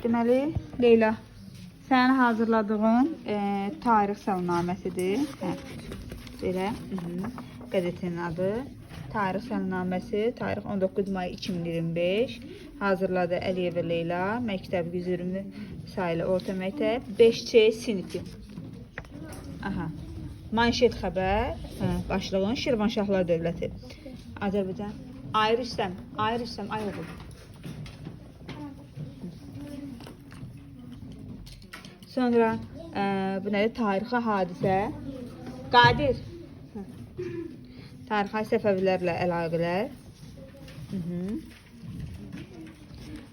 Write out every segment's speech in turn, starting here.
Deməli, Leyla, sənin hazırladığın tarix salnaməsidir. Belə, qəzetinin adı. Tarix salnaməsi, tarix 19 may 2025. Hazırladı Əliyeva Leyla, məktəb 120 sayılı orta məktəb, 5C sinifi. Aha. Manşet xəbər, başlığın Şirvanşahlar Dövləti. Azərbaycan. Ay Rüstəm, ay oğul. Sonra bu nədir? Tarixi hadisə. Qadir. Tarixi Səfəvilərlə əlaqələr.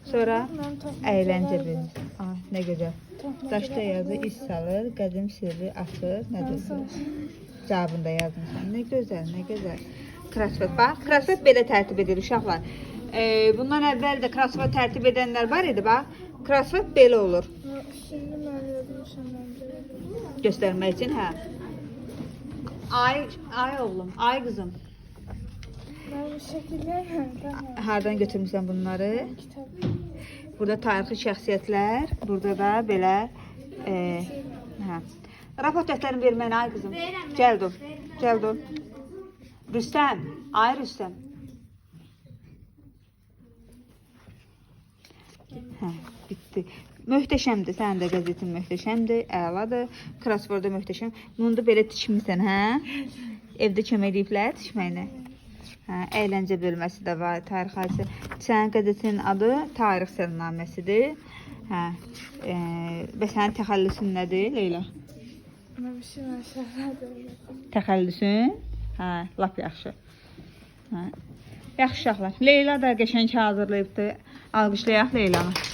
Sonra əyləncə bölümü. Nə gözəl. Daşda yazı iz salır, qədim sirri açır. Nədir? Cavabında yazmışsan. Nə gözəl, nə gözəl. Krasvet. Bax, krasvet belə tərtib edir uşaqlar. Bundan əvvəl də krasvet tərtib edənlər var idi, bax. Krasvet belə olur. Şimdi mən yazmışam məncə. Göstərmək üçün, hə. Ay oğlum, ay qızım. Mən bu şəkillər Hardan götürmüşsən bunları? kitab. Burada tarixi şəxsiyyətlər, burada da belə raport dəftərini ver mənə, ay qızım. Gəl dur. Rüstəm, ay Rüstəm. Bitdi. Möhtəşəmdir, sənin də qəzetin möhtəşəmdir, əladır. Krasvorda möhtəşəm. Bunu da belə tikmisən, hə? Evdə kömək ediblər tikməyinə. Əyləncə bölməsi də var, tarix hadisi. Sənin qəzetinin adı tarix salnaməsidir. Və sənin təxəllüsün nədir, Leyla? Mən bir şey məşəxədir. Təxəllüsün? Lap yaxşı. Yaxşı uşaqlar. Leyla da qəşəng hazırlayıbdır. Alqışlayaq Leylanı.